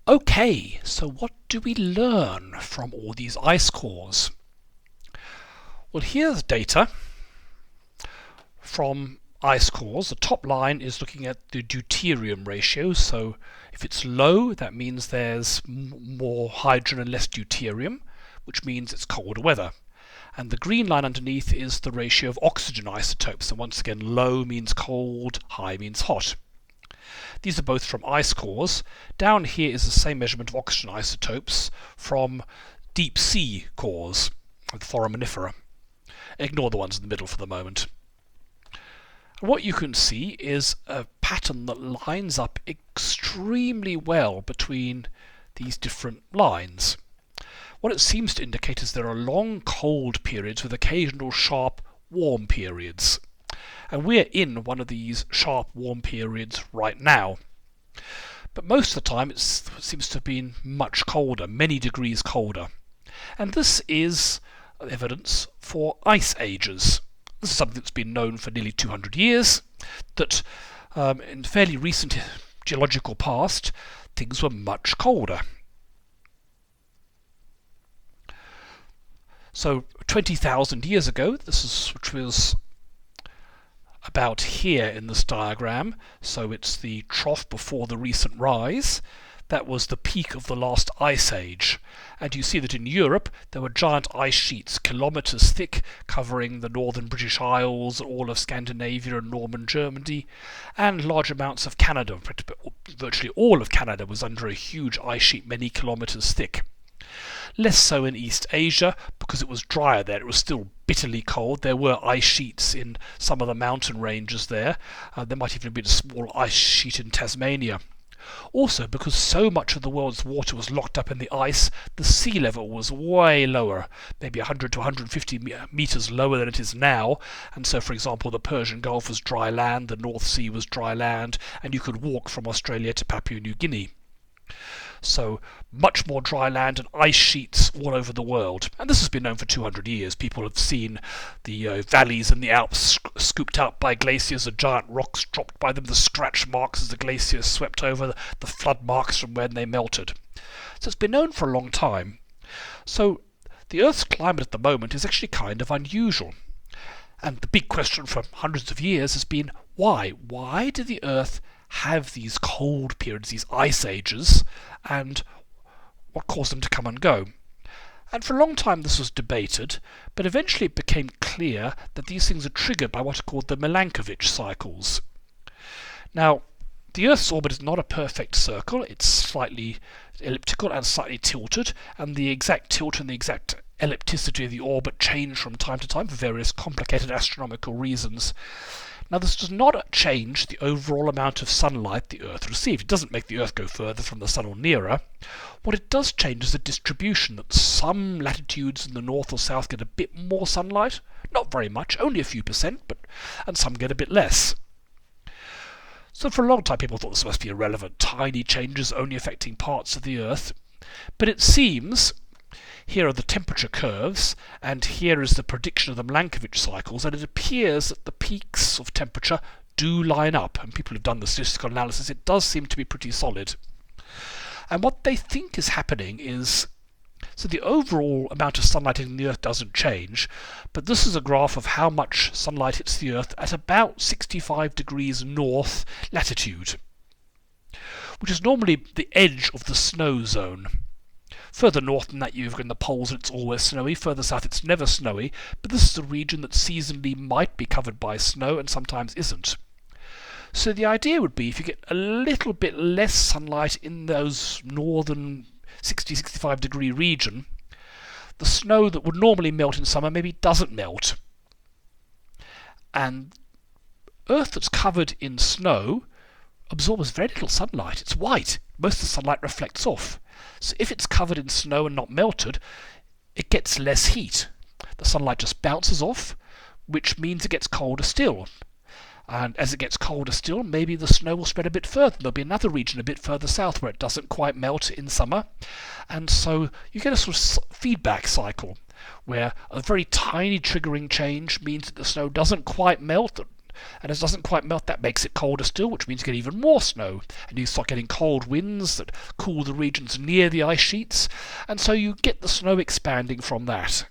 Okay, so what do we learn from all these ice cores? Well, here's data from ice cores. The top line is looking at the deuterium ratio. So if it's low, that means there's more hydrogen and less deuterium, which means it's colder weather. And the green line underneath is the ratio of oxygen isotopes. And once again, low means cold, high means hot. These are both from ice cores. Down here is the same measurement of oxygen isotopes from deep sea cores, the foraminifera. Ignore the ones in the middle for the moment. And what you can see is a pattern that lines up extremely well between these different lines. What it seems to indicate is there are long cold periods with occasional sharp warm periods. And we're in one of these sharp warm periods right now. But most of the time it seems to have been much colder, many degrees colder. And this is evidence for ice ages. This is something that's been known for nearly 200 years, that in fairly recent geological past things were much colder. So 20,000 years ago, which was about here in this diagram, so it's the trough before the recent rise. That was the peak of the last ice age. And you see that in Europe there were giant ice sheets, kilometres thick, covering the northern British Isles, all of Scandinavia and Northern Germany, and large amounts of Canada. Virtually all of Canada was under a huge ice sheet, many kilometres thick. Less so in East Asia, because it was drier there. It was still bitterly cold. There were ice sheets in some of the mountain ranges there. There might even have been a small ice sheet in Tasmania. Also, because so much of the world's water was locked up in the ice, the sea level was way lower, maybe 100 to 150 meters lower than it is now. And so, for example, the Persian Gulf was dry land, the North Sea was dry land, and you could walk from Australia to Papua New Guinea. So much more dry land and ice sheets all over the world. And this has been known for 200 years. People have seen the valleys in the Alps scooped out by glaciers, the giant rocks dropped by them, the scratch marks as the glaciers swept over, the flood marks from when they melted. So it's been known for a long time. So the Earth's climate at the moment is actually kind of unusual. And the big question for hundreds of years has been why? Why did the Earth have these cold periods, these ice ages, and what caused them to come and go? And for a long time this was debated, but eventually it became clear that these things are triggered by what are called the Milankovitch cycles. Now, the Earth's orbit is not a perfect circle. It's slightly elliptical and slightly tilted, and the exact tilt and the exact ellipticity of the orbit change from time to time for various complicated astronomical reasons. Now, this does not change the overall amount of sunlight the Earth receives. It doesn't make the Earth go further from the Sun or nearer. What it does change is the distribution, that some latitudes in the north or south get a bit more sunlight, not very much, only a few percent, and some get a bit less. So for a long time people thought this must be irrelevant, tiny changes only affecting parts of the Earth. But it seems, here are the temperature curves, and here is the prediction of the Milankovitch cycles, and it appears that the peaks of temperature do line up, and people have done the statistical analysis. It does seem to be pretty solid. And what they think is happening is, so the overall amount of sunlight hitting the Earth doesn't change, but this is a graph of how much sunlight hits the Earth at about 65 degrees north latitude, which is normally the edge of the snow zone. Further north than that you've got in the poles and it's always snowy. Further south it's never snowy, but this is a region that seasonally might be covered by snow and sometimes isn't. So the idea would be if you get a little bit less sunlight in those northern 60-65 degree region, the snow that would normally melt in summer maybe doesn't melt. And Earth that's covered in snow absorbs very little sunlight. It's white. Most of the sunlight reflects off. So if it's covered in snow and not melted, it gets less heat. The sunlight just bounces off, which means it gets colder still. And as it gets colder still, maybe the snow will spread a bit further. There'll be another region a bit further south where it doesn't quite melt in summer. And so you get a sort of feedback cycle where a very tiny triggering change means that the snow doesn't quite melt, and as it doesn't quite melt, that makes it colder still, which means you get even more snow, and you start getting cold winds that cool the regions near the ice sheets, and so you get the snow expanding from that.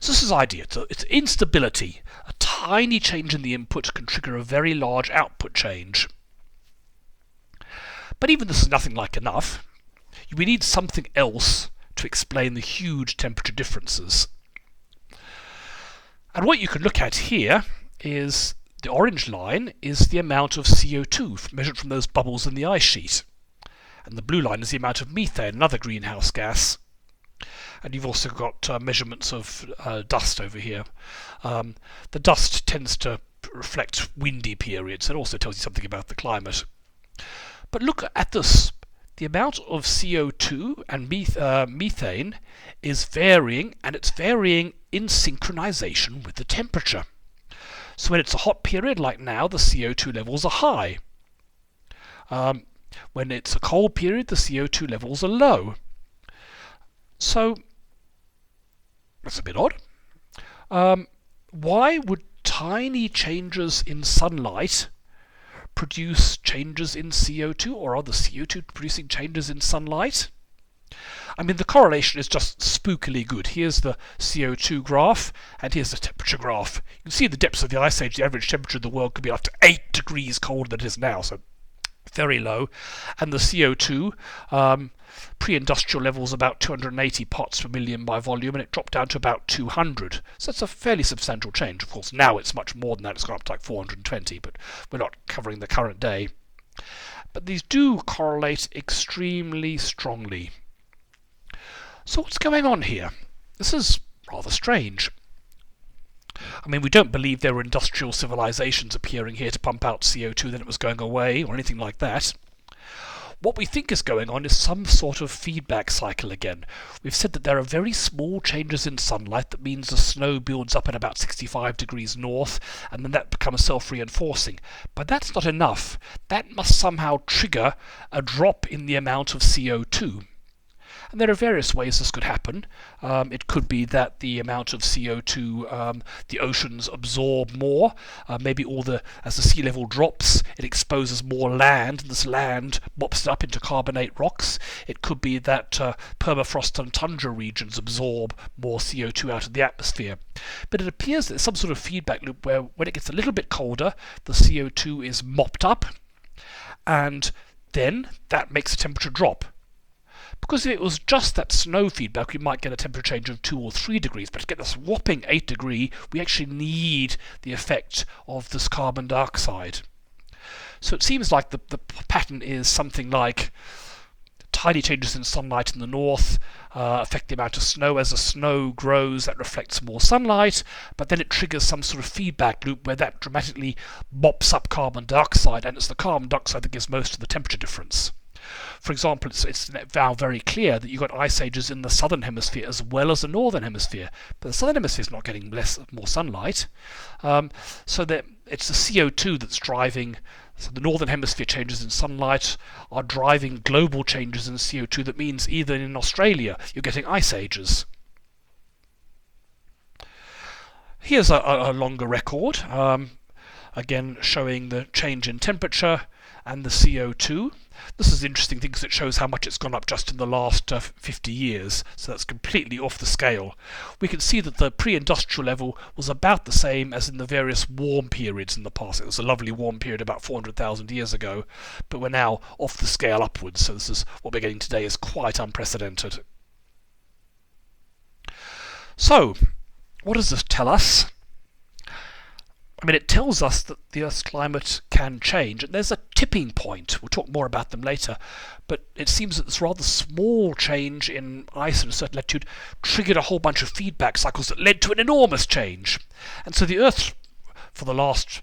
So this is the idea. It's instability. A tiny change in the input can trigger a very large output change. But even this is nothing like enough. We need something else to explain the huge temperature differences. And what you can look at here is the orange line is the amount of CO2 measured from those bubbles in the ice sheet. And the blue line is the amount of methane, another greenhouse gas. And you've also got measurements of dust over here. The dust tends to reflect windy periods. It also tells you something about the climate. But look at this. The amount of CO2 and methane is varying, and it's varying in synchronization with the temperature. So when it's a hot period like now, the CO2 levels are high. When it's a cold period, the CO2 levels are low. So that's a bit odd. Why would tiny changes in sunlight produce changes in CO2, or are the CO2 producing changes in sunlight? I mean, the correlation is just spookily good. Here's the CO2 graph, and here's the temperature graph. You can see the depths of the ice age. The average temperature of the world could be up to 8 degrees colder than it is now, so very low. And the CO2, pre-industrial levels about 280 parts per million by volume, and it dropped down to about 200. So it's a fairly substantial change. Of course, now it's much more than that. It's gone up to like 420, but we're not covering the current day. But these do correlate extremely strongly. So what's going on here? This is rather strange. I mean, we don't believe there were industrial civilizations appearing here to pump out CO2, then it was going away, or anything like that. What we think is going on is some sort of feedback cycle again. We've said that there are very small changes in sunlight. That means the snow builds up at about 65 degrees north, and then that becomes self-reinforcing. But that's not enough. That must somehow trigger a drop in the amount of CO2. And there are various ways this could happen. It could be that the amount of CO2 the oceans absorb more. Maybe as the sea level drops, it exposes more land, and this land mops it up into carbonate rocks. It could be that permafrost and tundra regions absorb more CO2 out of the atmosphere. But it appears that there's some sort of feedback loop where when it gets a little bit colder, the CO2 is mopped up, and then that makes the temperature drop. Because if it was just that snow feedback, we might get a temperature change of 2 or 3 degrees. But to get this whopping 8 degree, we actually need the effect of this carbon dioxide. So it seems like the pattern is something like tiny changes in sunlight in the north affect the amount of snow. As the snow grows, that reflects more sunlight, but then it triggers some sort of feedback loop where that dramatically mops up carbon dioxide, and it's the carbon dioxide that gives most of the temperature difference. For example, it's now very clear that you've got ice ages in the southern hemisphere as well as the northern hemisphere, but the southern hemisphere is not getting more sunlight, so that it's the CO2 that's driving. So the northern hemisphere changes in sunlight are driving global changes in CO2. That means even in Australia you're getting ice ages. Here's a longer record, again showing the change in temperature and the CO2. This is an interesting thing because it shows how much it's gone up just in the last 50 years, so that's completely off the scale. We can see that the pre-industrial level was about the same as in the various warm periods in the past. It was a lovely warm period about 400,000 years ago, but we're now off the scale upwards, so this is what we're getting today is quite unprecedented. So, what does this tell us? I mean, it tells us that the Earth's climate can change, and there's a tipping point. We'll talk more about them later, but it seems that this rather small change in ice at a certain latitude triggered a whole bunch of feedback cycles that led to an enormous change. And so the Earth, for the last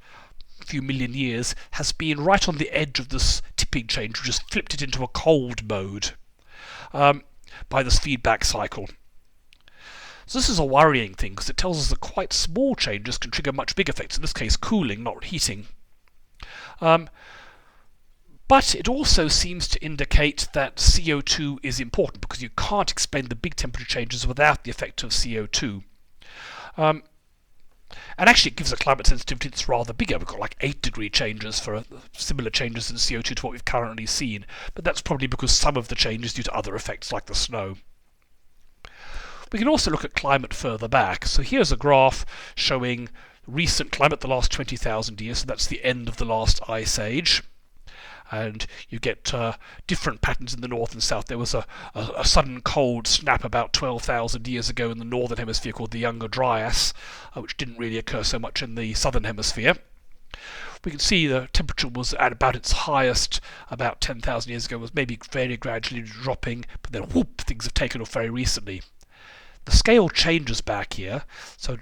few million years, has been right on the edge of this tipping change, which has flipped it into a cold mode by this feedback cycle. So this is a worrying thing because it tells us that quite small changes can trigger much big effects, in this case cooling, not heating. But it also seems to indicate that CO2 is important because you can't explain the big temperature changes without the effect of CO2. And actually it gives a climate sensitivity that's rather bigger. We've got like 8-degree changes for similar changes in CO2 to what we've currently seen, but that's probably because some of the change is due to other effects like the snow. We can also look at climate further back. So here's a graph showing recent climate the last 20,000 years, so that's the end of the last ice age. And you get different patterns in the north and south. There was a sudden cold snap about 12,000 years ago in the northern hemisphere called the Younger Dryas, which didn't really occur so much in the southern hemisphere. We can see the temperature was at about its highest about 10,000 years ago, was maybe very gradually dropping, but then whoop, things have taken off very recently. The scale changes back here, so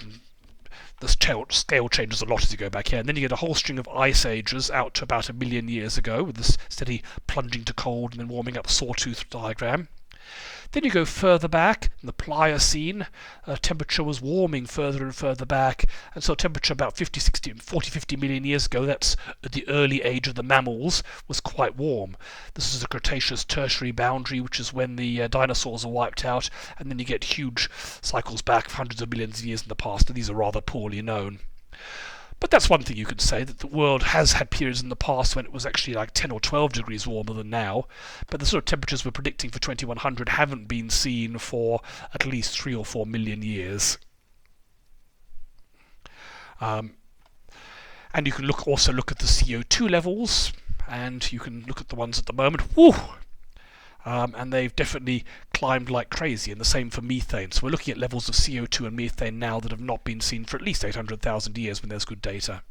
the scale changes a lot as you go back here, and then you get a whole string of ice ages out to about 1 million years ago with this steady plunging to cold and then warming up sawtooth diagram. Then you go further back, in the Pliocene, temperature was warming further and further back, and so temperature about 50 million years ago, that's at the early age of the mammals, was quite warm. This is a Cretaceous Tertiary boundary, which is when the dinosaurs are wiped out, and then you get huge cycles back hundreds of millions of years in the past, and these are rather poorly known. But that's one thing you could say, that the world has had periods in the past when it was actually like 10 or 12 degrees warmer than now, but the sort of temperatures we're predicting for 2100 haven't been seen for at least 3 or 4 million years. And you can also look at the CO2 levels, and you can look at the ones at the moment. Woo! And they've definitely climbed like crazy, and the same for methane. So we're looking at levels of CO2 and methane now that have not been seen for at least 800,000 years when there's good data.